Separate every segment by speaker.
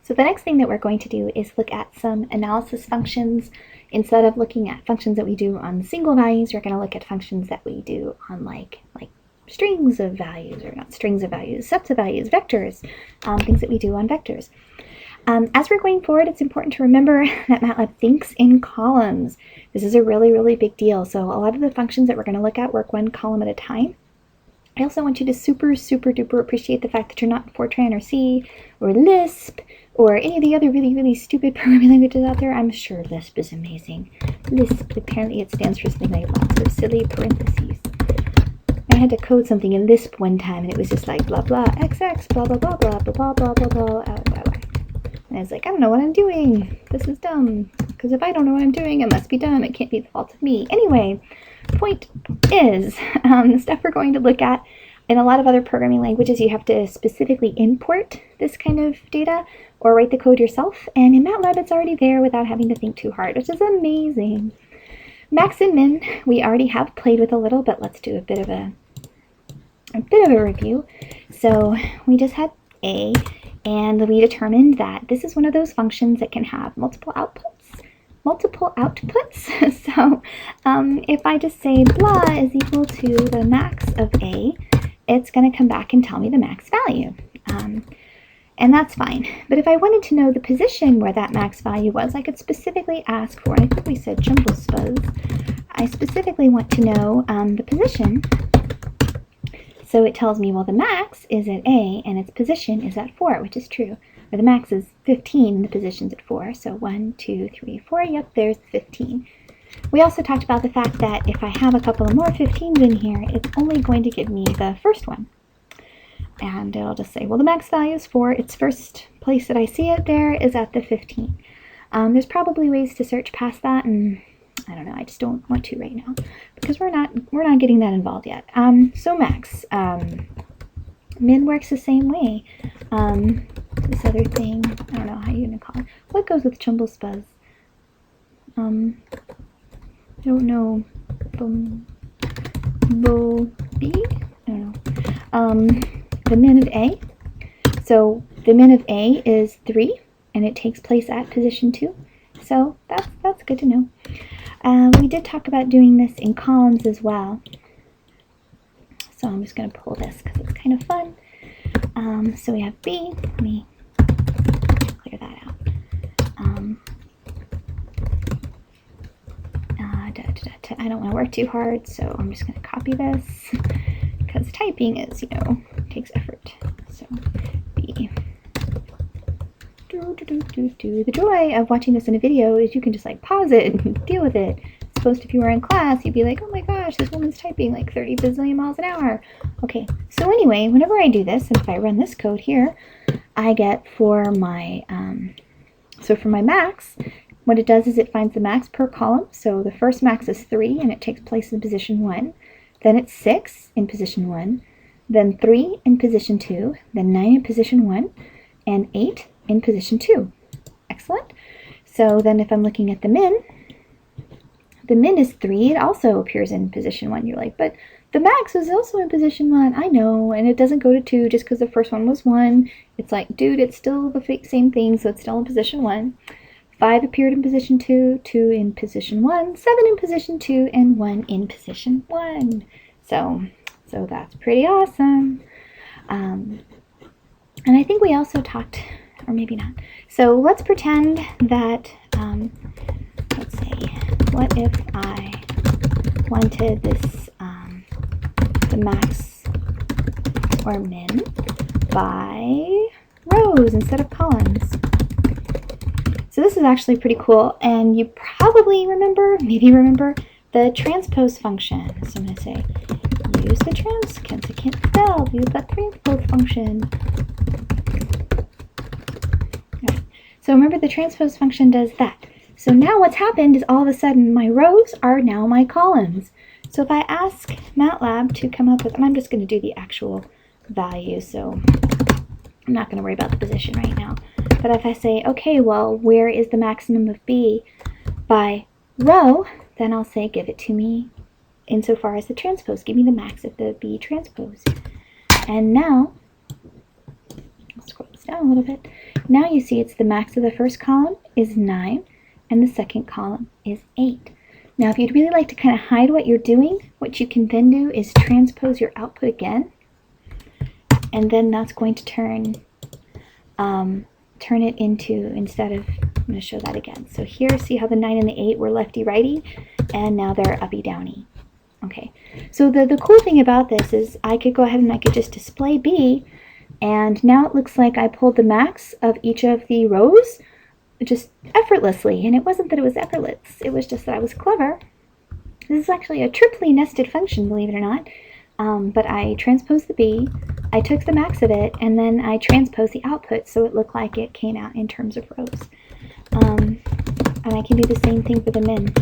Speaker 1: So the next thing that we're going to do is look at some analysis functions. Instead of looking at functions that we do on single values, we're going to look at functions that we do on like strings of values, or not strings of values, sets of values, vectors, things that we do on vectors. As we're going forward, it's important to remember that MATLAB thinks in columns. This is a really, really big deal. So a lot of the functions that we're going to look at work one column at a time. I also want you to super, super duper appreciate the fact that you're not in Fortran or C or Lisp or any of the other really, really stupid programming languages out there. I'm sure Lisp is amazing. Lisp, apparently it stands for something like lots of silly parentheses. I had to code something in Lisp one time and it was just like blah blah xx blah blah blah blah blah blah blah blah blah. And I was like, I don't know what I'm doing. This is dumb. Because if I don't know what I'm doing, it must be dumb. It can't be the fault of me. Anyway, point is, the stuff we're going to look at, in a lot of other programming languages, you have to specifically import this kind of data or write the code yourself. And in MATLAB, it's already there without having to think too hard, which is amazing. Max and min, we already have played with a little, but let's do a bit of a review. So we just had A, and we determined that this is one of those functions that can have multiple outputs. So if I just say blah is equal to the max of A, it's going to come back and tell me the max value. And that's fine. But if I wanted to know the position where that max value was, I could specifically ask for, and I think we said jumble spuzz, I specifically want to know the position. So it tells me, well, the max is at A and its position is at 4, which is true. Or the max is 15 and the position's at 4. So 1, 2, 3, 4. Yep, there's 15. We also talked about the fact that if I have a couple of more 15s in here, it's only going to give me the first one. And it'll just say, well, the max value is 4. Its first place that I see it there is at the 15. There's probably ways to search past that, and I don't know, I just don't want to right now because we're not getting that involved yet. So max, min works the same way. This other thing, I don't know how you're gonna call it. What goes with jumble spuzz? I don't know. B? I don't know. The min of A. So the min of A is 3, and it takes place at position 2. So that's good to know. We did talk about doing this in columns as well. So I'm just going to pull this because it's kind of fun. So we have B. Let me clear that out. I don't want to work too hard, so I'm just going to copy this because typing is, takes effort. So B. The joy of watching this in a video is you can just like pause it and deal with it. As opposed to if you were in class, you'd be like, oh my gosh, this woman's typing like 30 bazillion miles an hour. Okay, so anyway, whenever I do this, and if I run this code here, I get for my max, what it does is it finds the max per column. So the first max is 3 and it takes place in position 1. Then it's 6 in position 1. Then 3 in position 2. Then 9 in position 1. And 8 in position 2. Excellent. So then if I'm looking at the min is 3. It also appears in position 1. You're like, but the max is also in position 1. I know, and it doesn't go to 2 just because the first one was 1. It's like, dude, it's still the same thing, so it's still in position 1. 5 appeared in position 2, 2 in position 1, 7 in position 2, and 1 in position 1. So that's pretty awesome. And I think we also talked, or maybe not. So let's pretend that, let's say, what if I wanted this, the max or min by rows instead of columns. So this is actually pretty cool, and you probably maybe remember the transpose function. So I'm going to say, use the can't spell, use that transpose function. Okay. So remember the transpose function does that. So now what's happened is all of a sudden my rows are now my columns. So if I ask MATLAB to come up with, and I'm just going to do the actual value, so I'm not going to worry about the position right now. But if I say, okay, well, where is the maximum of B by row, then I'll say, give it to me insofar as the transpose. Give me the max of the B transpose. And now, I'll scroll this down a little bit. Now you see it's the max of the first column is 9, and the second column is 8. Now, if you'd really like to kind of hide what you're doing, what you can then do is transpose your output again, and then that's going to turn it into, instead of, I'm going to show that again. So here, see how the 9 and the 8 were lefty-righty, and now they're uppy-downy. Okay, so the cool thing about this is I could go ahead and I could just display B, and now it looks like I pulled the max of each of the rows just effortlessly. And it wasn't that it was effortless, it was just that I was clever. This is actually a triply nested function, believe it or not. But I transposed the B, I took the max of it, and then I transposed the output so it looked like it came out in terms of rows. And I can do the same thing for the min.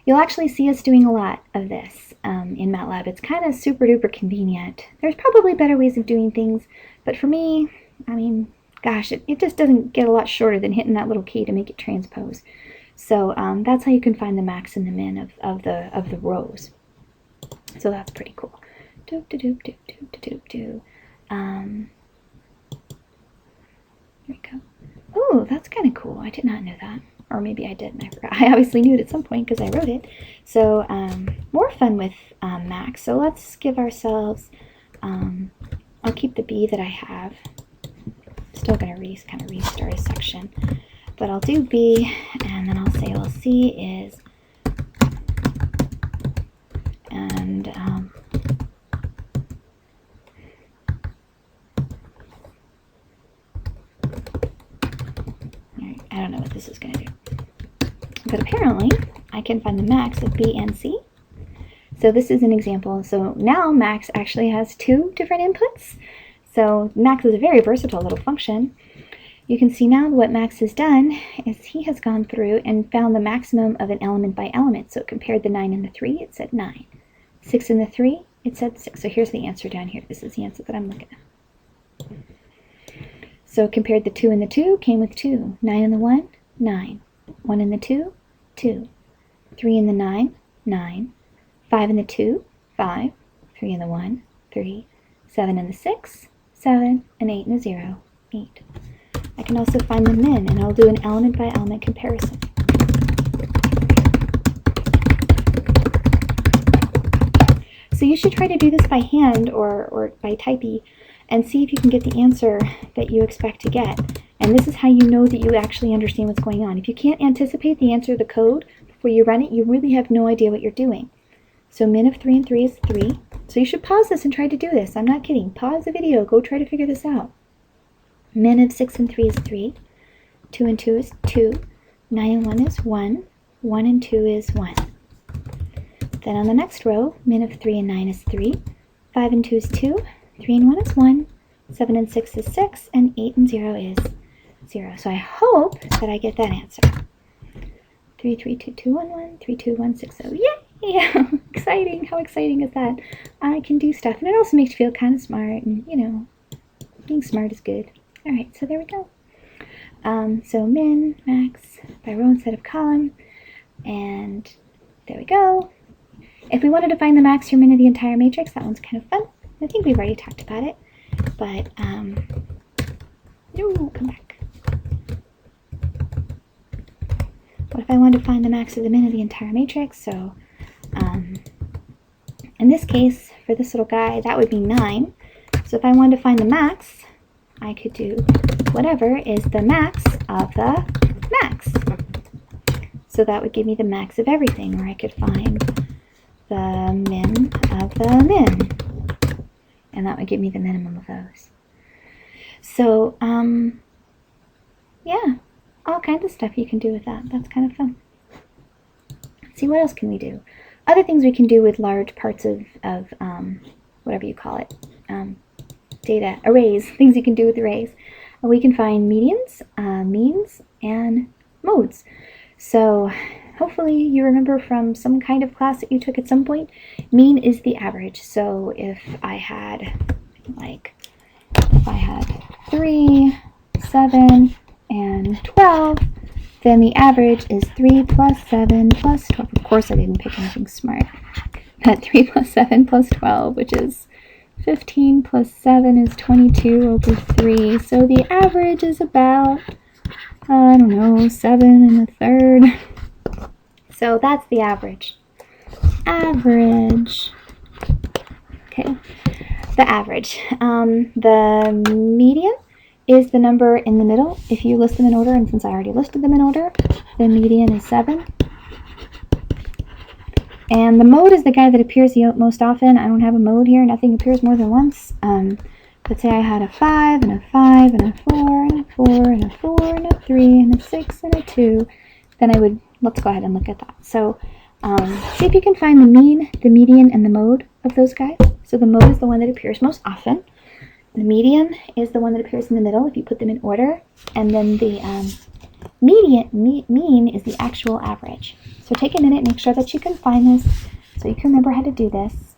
Speaker 1: You'll actually see us doing a lot of this in MATLAB. It's kind of super duper convenient. There's probably better ways of doing things, but for me, I mean, gosh, it just doesn't get a lot shorter than hitting that little key to make it transpose. So that's how you can find the max and the min of the rows. So that's pretty cool. There we go. Oh, that's kind of cool. I did not know that. Or maybe I did and I forgot. I obviously knew it at some point because I wrote it. So more fun with max. So let's give ourselves, I'll keep the B that I have. Still going to kind of restart a section. But I'll do B, and then I'll say, well, C is, and I don't know what this is going to do. But apparently, I can find the max of B and C. So this is an example. So now max actually has 2 different inputs. So max is a very versatile little function. You can see now what max has done is he has gone through and found the maximum of an element by element. So it compared the 9 and the 3, it said 9. 6 and the 3, it said 6. So here's the answer down here. This is the answer that I'm looking at. So compared the 2 and the 2, came with 2. 9 and the 1, 9. 1 and the 2, 2. 3 and the 9, 9. 5 and the 2, 5. 3 and the 1, 3. 7 and the 6, 7. And 8 and the 0, 8. I can also find the min, and I'll do an element by element comparison. So you should try to do this by hand or by typey and see if you can get the answer that you expect to get. And this is how you know that you actually understand what's going on. If you can't anticipate the answer of the code before you run it, you really have no idea what you're doing. So min of 3 and 3 is 3. So you should pause this and try to do this. I'm not kidding. Pause the video. Go try to figure this out. Min of 6 and 3 is 3. 2 and 2 is 2. 9 and 1 is 1. 1 and 2 is 1. Then on the next row, min of 3 and 9 is 3. 5 and 2 is 2. 3 and 1 is 1. 7 and 6 is 6. And 8 and 0 is 0. So I hope that I get that answer. 3, 3, 2, 2, 1, 1. 3, 2, 1, 6, 0. Yay! Exciting! How exciting is that? I can do stuff. And it also makes you feel kind of smart. And, you know, being smart is good. Alright, so there we go. So min, max, by row instead of column. And there we go. If we wanted to find the max or min of the entire matrix, that one's kind of fun. I think we've already talked about it. But, no, come back. What if I wanted to find the max or the min of the entire matrix? So, in this case, for this little guy, that would be 9. So if I wanted to find the max, I could do whatever is the max of the max. So that would give me the max of everything, or I could find the min of the min. And that would give me the minimum of those. So, yeah, all kinds of stuff you can do with that. That's kind of fun. Let's see, what else can we do? Other things we can do with large parts of whatever you call it, data, arrays, things you can do with arrays. We can find medians, means, and modes. So hopefully you remember from some kind of class that you took at some point, mean is the average. So if I had 3, 7, and 12, then the average is 3 plus 7 plus 12. Of course I didn't pick anything smart. But 3 plus 7 plus 12, which is 15 plus 7 is 22 over 3. So the average is about, I don't know, 7 1/3. So that's the average. Average. Okay, the average. The median is the number in the middle if you list them in order, and since I already listed them in order, the median is 7. And the mode is the guy that appears the most often. I don't have a mode here. Nothing appears more than once. Let's say I had a 5 and a 5 and a 4 and a 4 and a 4 and a 3 and a 6 and a 2. Then I would, let's go ahead and look at that. So see if you can find the mean, the median, and the mode of those guys. So the mode is the one that appears most often. The median is the one that appears in the middle if you put them in order. And then the mean is the actual average. So take a minute, make sure that you can find this so you can remember how to do this.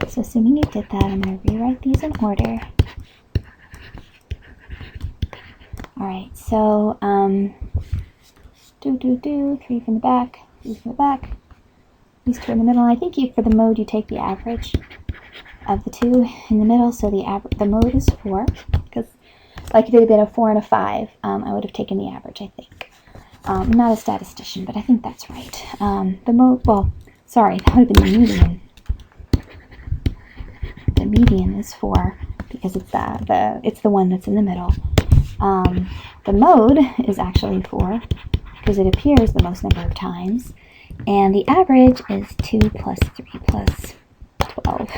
Speaker 1: So assuming you did that, I'm going to rewrite these in order. Alright, so 3 from the back, 3 from the back, these 2 in the middle. I think for the mode you take the average of the 2 in the middle, so the mode is 4, because like if it had been a 4 and a 5, I would have taken the average, I think. I'm not a statistician, but I think that's right. The mode, well, sorry, that would have been the median. The median is 4 because it's the one that's in the middle. The mode is actually 4 because it appears the most number of times, and the average is 2 plus 3 plus 12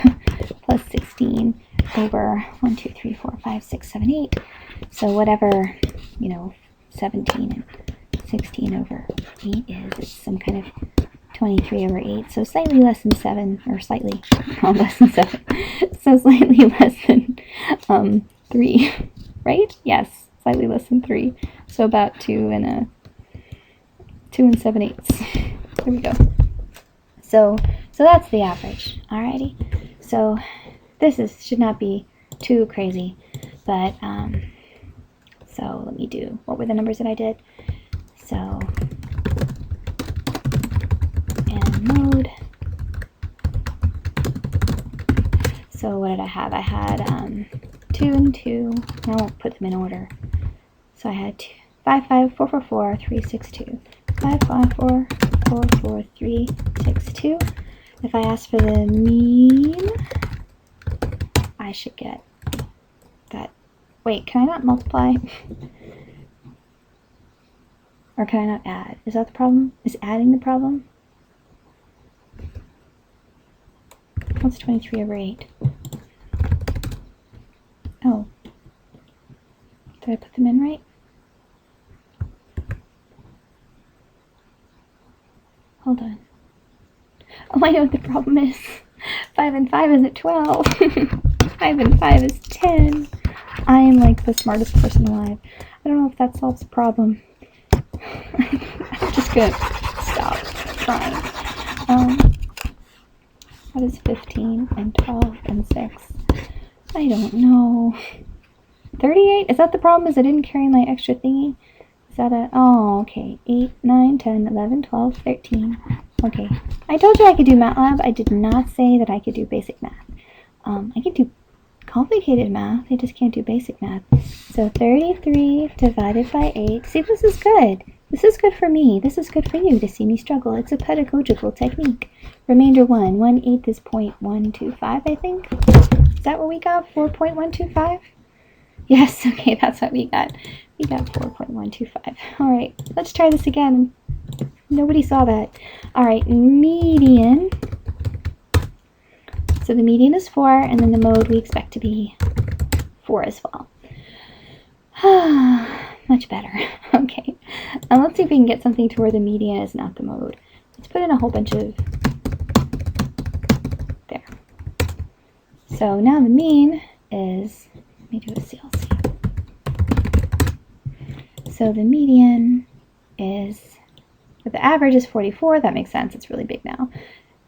Speaker 1: plus 16 over 1, 2, 3, 4, 5, 6, 7, 8. So whatever, 17 and 16 over 8 is, it's some kind of 23 over 8, so slightly less than 7, or slightly, less than 7, so slightly less than 3, right? Yes, slightly less than 3, so about 2 and 7/8. There we go. So that's the average, alrighty? So this should not be too crazy, but, so let me do, what were the numbers that I did? So, and mode. So what did I have? I had 2 and 2. I won't put them in order. So I had 5, 5, 4, 4, 4, 3, 6, 2. 5, 5, 4, 4, 4, 3, 6, 2. If I ask for the mean, I should get that. Wait, can I not multiply? Or can I not add? Is that the problem? Is adding the problem? What's 23 over 8? Oh. Did I put them in right? Hold on. Oh, I know what the problem is. 5 and 5 isn't 12. 5 and 5 is 10. I am like the smartest person alive. I don't know if that solves the problem. I'm just gonna stop trying. What is 15 and 12 and 6? I don't know. 38? Is that the problem? Is I didn't carry my extra thingy? Is that a... Oh, okay. 8, 9, 10, 11, 12, 13. Okay. I told you I could do MATLAB. I did not say that I could do basic math. I can do complicated math. I just can't do basic math. So 33 divided by 8. See, this is good. This is good for me. This is good for you to see me struggle. It's a pedagogical technique. Remainder 1. 1/8 is 0.125, I think. Is that what we got? 4.125? Yes, okay, that's what we got. We got 4.125. All right, let's try this again. Nobody saw that. All right, median. So the median is 4, and then the mode we expect to be 4 as well. Much better. Okay. Let's see if we can get something to where the median is not the mode. Let's put in a whole bunch of... There. So now the mean is... Let me do a CLC. So the median is... But the average is 44. That makes sense. It's really big now.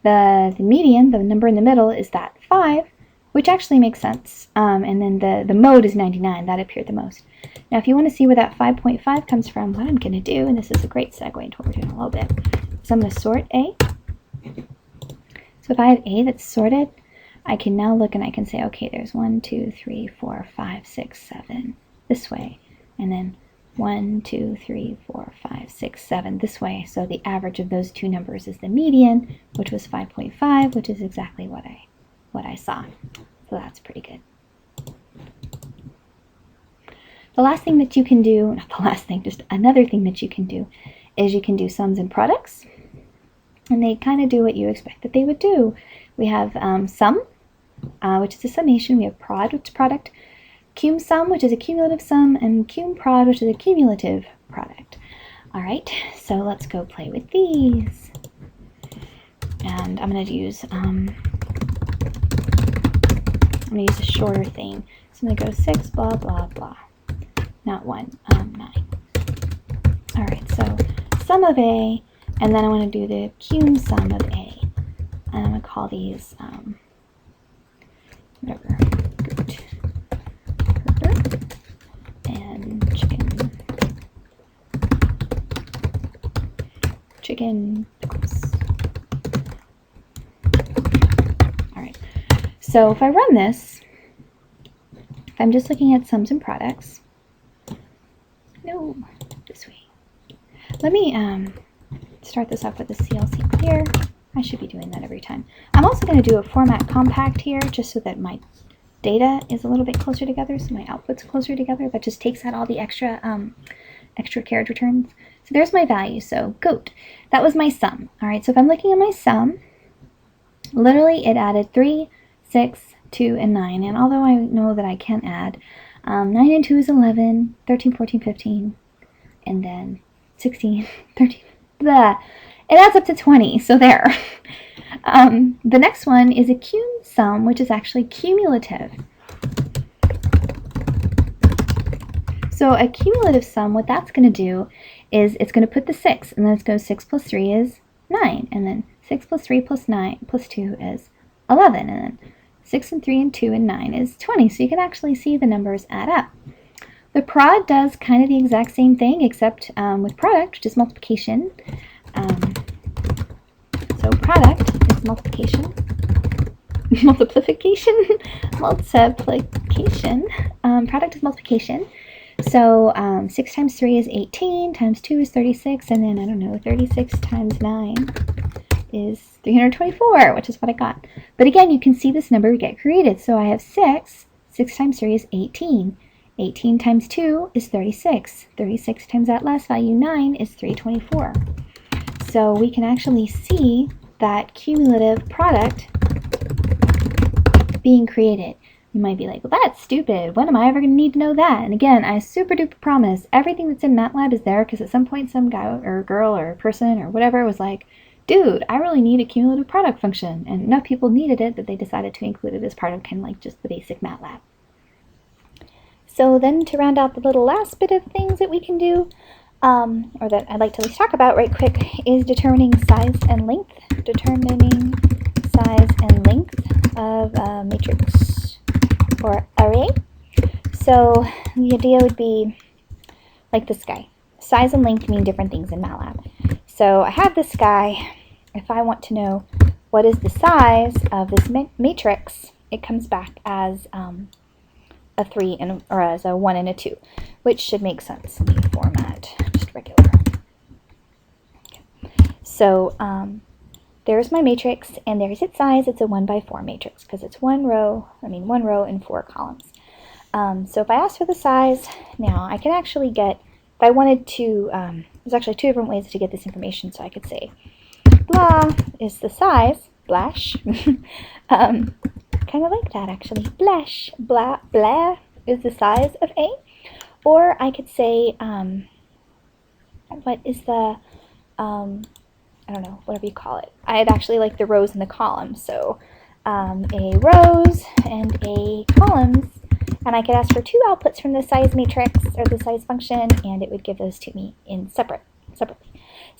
Speaker 1: The median, the number in the middle, is that 5, which actually makes sense. And then the mode is 99. That appeared the most. Now, if you want to see where that 5.5 comes from, what I'm going to do, and this is a great segue into what we're doing a little bit, is I'm going to sort A. So if I have A that's sorted, I can now look and I can say, okay, there's 1, 2, 3, 4, 5, 6, 7 this way, and then 1, 2, 3, 4, 5, 6, 7 this way. So the average of those two numbers is the median, which was 5.5, which is exactly what I saw. So that's pretty good. The last thing that you can do, not the last thing, just another thing that you can do, is you can do sums and products. And they kind of do what you expect that they would do. We have sum, which is a summation. We have prod, which is product. Cumsum, which is a cumulative sum. And cumprod, which is a cumulative product. All right, so let's go play with these. And I'm going to use a shorter thing. So I'm going to go 6, blah, blah, blah. Not 1, 9. All right, so sum of A, and then I want to do the cum sum of A. And I'm going to call these, whatever, goat, herder, and chicken pickles. All right, so if I run this, if I'm just looking at sums and products, no, this way. Let me start this off with a CLC clear. I should be doing that every time. I'm also going to do a format compact here just so that my data is a little bit closer together, so my output's closer together. That just takes out all the extra carriage returns. So there's my value. So goat, that was my sum. All right, so if I'm looking at my sum, literally it added 3, 6, 2, and 9. And although I know that I can add 9 and 2 is 11, 13, 14, 15, and then 16, 13, blah. It adds up to 20, so there. The next one is a cum sum, which is actually cumulative. So a cumulative sum, what that's going to do is it's going to put the 6, and then it's going to 6 plus 3 is 9, and then 6 plus 3 plus 9 plus 2 is 11, and then 6 and 3 and 2 and 9 is 20, so you can actually see the numbers add up. The prod does kind of the exact same thing, except with product, which is multiplication. So product is multiplication. Multiplication. Product is multiplication. So 6 times 3 is 18, times 2 is 36, and then, I don't know, 36 times 9 is 324, which is what I got. But again, you can see this number get created. So I have 6. 6 times 3 is 18. 18 times 2 is 36. 36 times that last value, 9, is 324. So we can actually see that cumulative product being created. You might be like, well, that's stupid. When am I ever going to need to know that? And again, I super duper promise everything that's in MATLAB is there because at some point some guy or girl or person or whatever was like, dude, I really need a cumulative product function. And enough people needed it that they decided to include it as part of kind of like just the basic MATLAB. So then to round out the little last bit of things that we can do, or that I'd like to at least talk about right quick, is determining size and length. Determining size and length of a matrix or array. So the idea would be like this guy. Size and length mean different things in MATLAB. So I have this guy. If I want to know what is the size of this matrix, it comes back as a 3 or as a 1 and a 2, which should make sense. Let me format just regular. Okay. So there's my matrix, and there's its size. It's a 1 by 4 matrix because it's one row and 4 columns. So if I ask for the size, now I can actually get, if I wanted to, there's actually 2 different ways to get this information. So I could say blah is the size, blash. Kind of like that actually. Blash, blah, blah is the size of A. Or I could say, what is the, I don't know, whatever you call it. I'd actually like the rows and the columns. So A rows and A columns. And I could ask for 2 outputs from the size matrix or the size function, and it would give those to me in separately.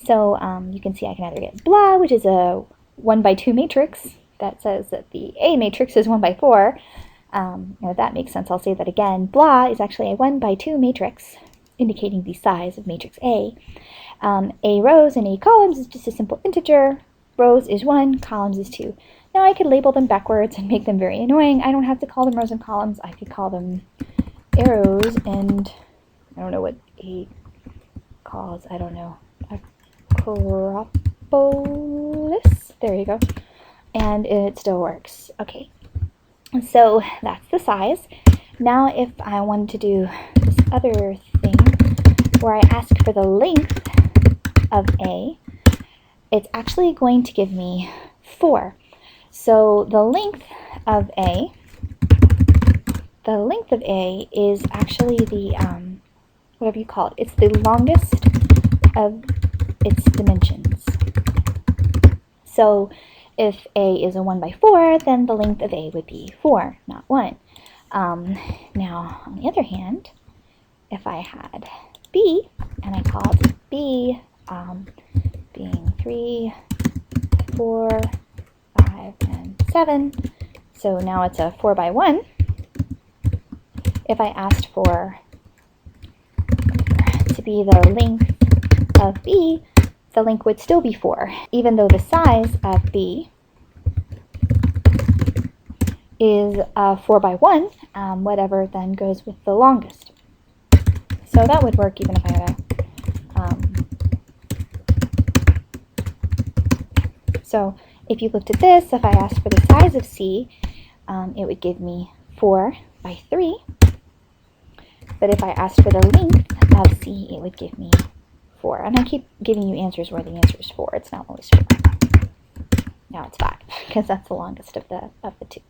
Speaker 1: So you can see I can either get blah, which is a 1 by 2 matrix that says that the A matrix is 1 by 4. If that makes sense, I'll say that again. Blah is actually a 1 by 2 matrix, indicating the size of matrix A. A rows and A columns is just a simple integer. Rows is 1, columns is 2. Now I could label them backwards and make them very annoying. I don't have to call them rows and columns. I could call them arrows, and I don't know what he calls, I don't know, Acropolis. There you go. And it still works. Okay, so that's the size. Now if I wanted to do this other thing where I ask for the length of A, it's actually going to give me 4. So the length of A is actually the, whatever you call it, it's the longest of its dimensions. So if A is a 1/4, then the length of A would be 4, not 1. Now, on the other hand, if I had B, and I called B being 3, 4, 5, and 7, so now it's a 4/1. If I asked for to be the length of B, the length would still be 4, even though the size of B is 4/1, whatever then goes with the longest. So that would work even if I had a so if you looked at this, if I asked for the size of C, it would give me 4/3. But if I asked for the length of C, it would give me 4. And I keep giving you answers where the answer is 4. It's not always 4. Now it's 5, because that's the longest of the two.